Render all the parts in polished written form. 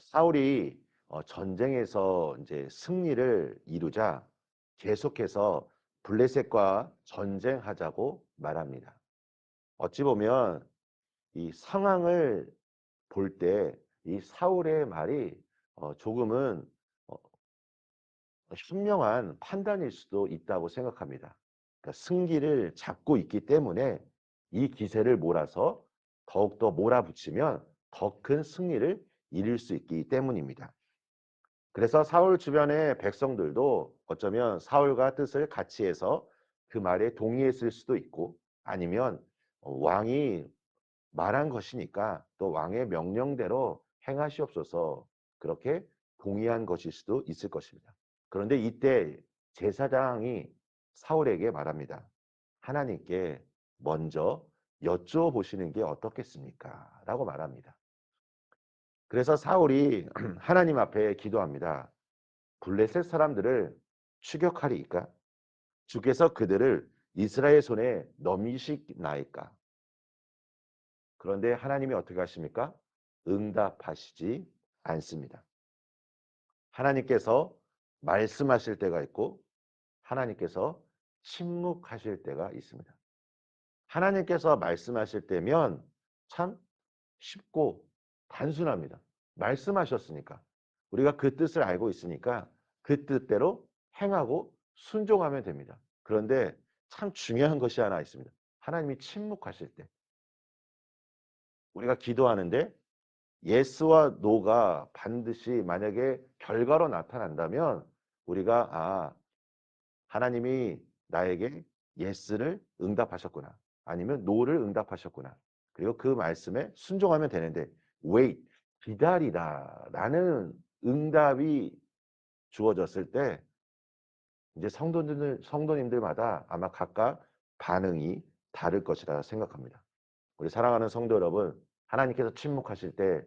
사울이 전쟁에서 이제 승리를 이루자 계속해서 블레셋과 전쟁하자고 말합니다. 어찌 보면 이 상황을 볼 때 이 사울의 말이 조금은 어 현명한 판단일 수도 있다고 생각합니다. 그러니까 승기를 잡고 있기 때문에 이 기세를 몰아서 더욱더 몰아붙이면 더 큰 승리를 이룰 수 있기 때문입니다. 그래서 사울 주변의 백성들도 어쩌면 사울과 뜻을 같이 해서 그 말에 동의했을 수도 있고, 아니면 왕이 말한 것이니까 또 왕의 명령대로 행하시옵소서, 그렇게 동의한 것일 수도 있을 것입니다. 그런데 이때 제사장이 사울에게 말합니다. 하나님께 먼저 여쭈어보시는 게 어떻겠습니까? 라고 말합니다. 그래서 사울이 하나님 앞에 기도합니다. 블레셋 사람들을 추격하리이까? 주께서 그들을 이스라엘 손에 넘기시나이까? 그런데 하나님이 어떻게 하십니까? 응답하시지 않습니다. 하나님께서 말씀하실 때가 있고 하나님께서 침묵하실 때가 있습니다. 하나님께서 말씀하실 때면 참 쉽고 단순합니다. 말씀하셨으니까. 우리가 그 뜻을 알고 있으니까 그 뜻대로 행하고 순종하면 됩니다. 그런데 참 중요한 것이 하나 있습니다. 하나님이 침묵하실 때. 우리가 기도하는데 예스와 노가 반드시 만약에 결과로 나타난다면 우리가 하나님이 나에게 예스를 응답하셨구나. 아니면 노를 응답하셨구나. 그리고 그 말씀에 순종하면 되는데 wait, 기다리다 라는 응답이 주어졌을 때 이제 성도님들마다 아마 각각 반응이 다를 것이라 생각합니다. 우리 사랑하는 성도 여러분, 하나님께서 침묵하실 때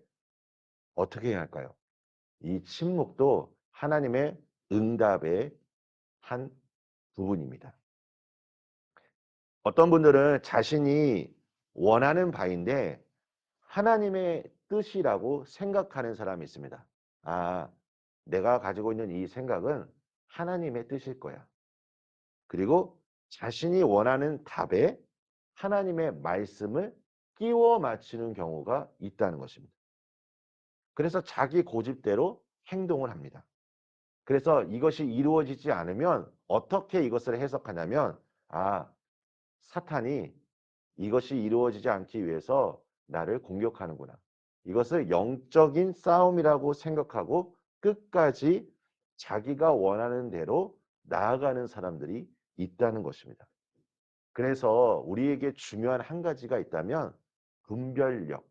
어떻게 해야 할까요? 이 침묵도 하나님의 응답의 한 부분입니다. 어떤 분들은 자신이 원하는 바인데 하나님의 뜻이라고 생각하는 사람이 있습니다. 내가 가지고 있는 이 생각은 하나님의 뜻일 거야. 그리고 자신이 원하는 답에 하나님의 말씀을 끼워 맞추는 경우가 있다는 것입니다. 그래서 자기 고집대로 행동을 합니다. 그래서 이것이 이루어지지 않으면 어떻게 이것을 해석하냐면 사탄이 이것이 이루어지지 않기 위해서 나를 공격하는구나. 이것을 영적인 싸움이라고 생각하고 끝까지 자기가 원하는 대로 나아가는 사람들이 있다는 것입니다. 그래서 우리에게 중요한 한 가지가 있다면 분별력.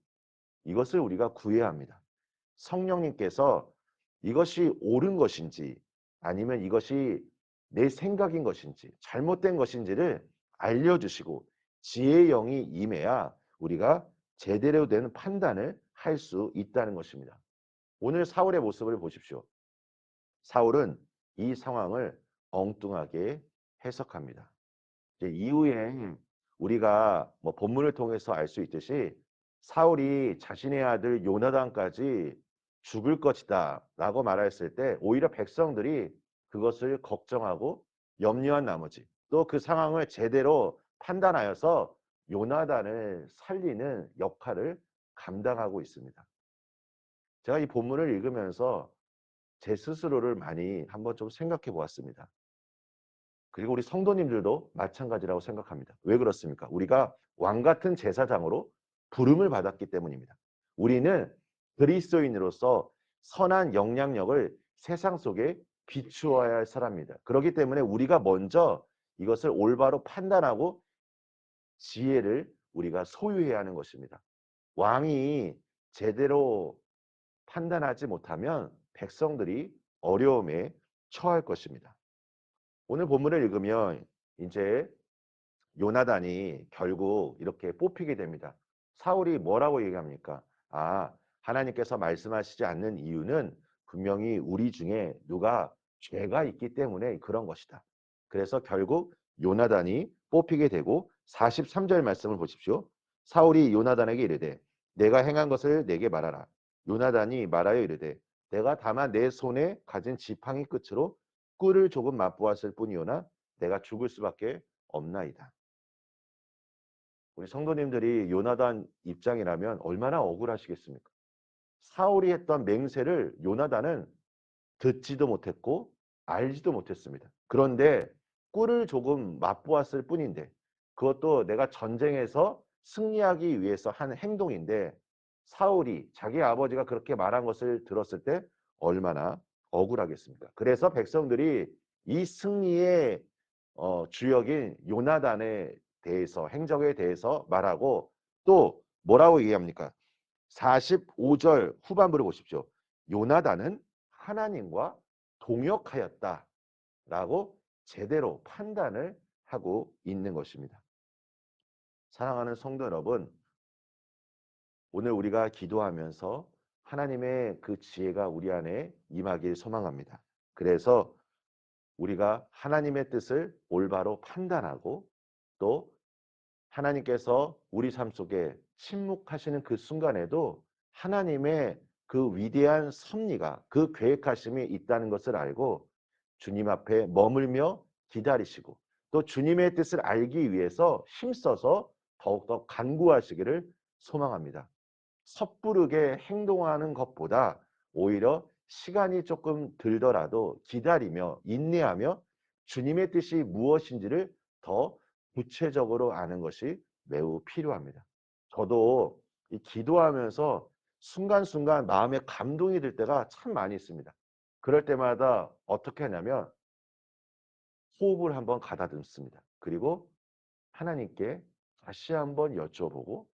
이것을 우리가 구해야 합니다. 성령님께서 이것이 옳은 것인지 아니면 이것이 내 생각인 것인지 잘못된 것인지를 알려주시고 지혜의 영이 임해야 우리가 제대로 된 판단을 할 수 있다는 것입니다. 오늘 사울의 모습을 보십시오. 사울은 이 상황을 엉뚱하게 해석합니다. 이제 이후에 우리가 뭐 본문을 통해서 알 수 있듯이 사울이 자신의 아들 요나단까지 죽을 것이다 라고 말했을 때 오히려 백성들이 그것을 걱정하고 염려한 나머지 또 그 상황을 제대로 판단하여서 요나단을 살리는 역할을 감당하고 있습니다. 제가 이 본문을 읽으면서 제 스스로를 많이 한번 좀 생각해 보았습니다. 그리고 우리 성도님들도 마찬가지라고 생각합니다. 왜 그렇습니까? 우리가 왕 같은 제사장으로 부름을 받았기 때문입니다. 우리는 그리스도인으로서 선한 영향력을 세상 속에 비추어야 할 사람입니다. 그렇기 때문에 우리가 먼저 이것을 올바로 판단하고 지혜를 우리가 소유해야 하는 것입니다. 왕이 제대로 판단하지 못하면 백성들이 어려움에 처할 것입니다. 오늘 본문을 읽으면 이제 요나단이 결국 이렇게 뽑히게 됩니다. 사울이 뭐라고 얘기합니까? 하나님께서 말씀하시지 않는 이유는 분명히 우리 중에 누가 죄가 있기 때문에 그런 것이다. 그래서 결국 요나단이 뽑히게 되고 43절 말씀을 보십시오. 사울이 요나단에게 이르되 내가 행한 것을 내게 말하라. 요나단이 말하여 이르되 내가 다만 내 손에 가진 지팡이 끝으로 꿀을 조금 맛보았을 뿐이오나 내가 죽을 수밖에 없나이다. 우리 성도님들이 요나단 입장이라면 얼마나 억울하시겠습니까? 사울이 했던 맹세를 요나단은 듣지도 못했고 알지도 못했습니다. 그런데 꿀을 조금 맛보았을 뿐인데 그것도 내가 전쟁에서 승리하기 위해서 한 행동인데 사울이 자기 아버지가 그렇게 말한 것을 들었을 때 얼마나 억울하겠습니까? 그래서 백성들이 이 승리의 주역인 요나단에 대해서 행적에 대해서 말하고 또 뭐라고 얘기합니까? 45절 후반부를 보십시오. 요나단은 하나님과 동역하였다라고 제대로 판단을 하고 있는 것입니다. 사랑하는 성도 여러분, 오늘 우리가 기도하면서 하나님의 그 지혜가 우리 안에 임하길 소망합니다. 그래서 우리가 하나님의 뜻을 올바로 판단하고 또 하나님께서 우리 삶 속에 침묵하시는 그 순간에도 하나님의 그 위대한 섭리가 그 계획하심이 있다는 것을 알고 주님 앞에 머물며 기다리시고 또 주님의 뜻을 알기 위해서 힘써서 더욱더 간구하시기를 소망합니다. 섣부르게 행동하는 것보다 오히려 시간이 조금 들더라도 기다리며 인내하며 주님의 뜻이 무엇인지를 더 구체적으로 아는 것이 매우 필요합니다. 저도 이 기도하면서 순간순간 마음에 감동이 들 때가 참 많이 있습니다. 그럴 때마다 어떻게 하냐면 호흡을 한번 가다듬습니다. 그리고 하나님께 다시 한번 여쭤보고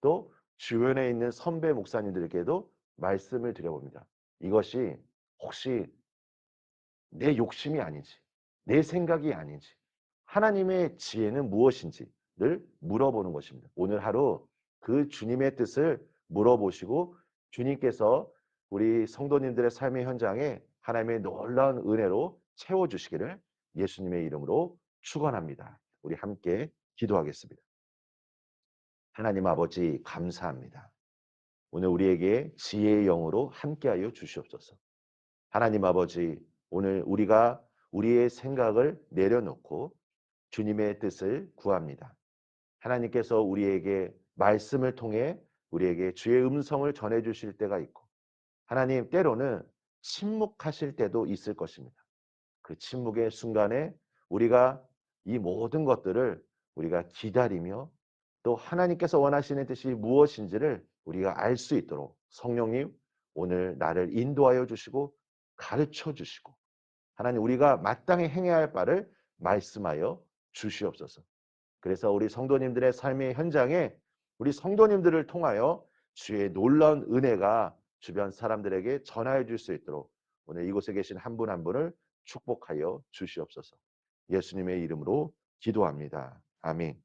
또 주변에 있는 선배 목사님들에게도 말씀을 드려봅니다. 이것이 혹시 내 욕심이 아닌지, 내 생각이 아닌지, 하나님의 지혜는 무엇인지를 물어보는 것입니다. 오늘 하루 그 주님의 뜻을 물어보시고 주님께서 우리 성도님들의 삶의 현장에 하나님의 놀라운 은혜로 채워주시기를 예수님의 이름으로 축원합니다. 우리 함께 기도하겠습니다. 하나님 아버지 감사합니다. 오늘 우리에게 지혜의 영으로 함께하여 주시옵소서. 하나님 아버지 오늘 우리가 우리의 생각을 내려놓고 주님의 뜻을 구합니다. 하나님께서 우리에게 말씀을 통해 우리에게 주의 음성을 전해 주실 때가 있고 하나님 때로는 침묵하실 때도 있을 것입니다. 그 침묵의 순간에 우리가 이 모든 것들을 우리가 기다리며 또 하나님께서 원하시는 뜻이 무엇인지를 우리가 알 수 있도록 성령님 오늘 나를 인도하여 주시고 가르쳐 주시고 하나님 우리가 마땅히 행해야 할 바를 말씀하여 주시옵소서. 그래서 우리 성도님들의 삶의 현장에 우리 성도님들을 통하여 주의 놀라운 은혜가 주변 사람들에게 전하여 줄 수 있도록 오늘 이곳에 계신 한 분 한 분을 축복하여 주시옵소서. 예수님의 이름으로 기도합니다. 아멘.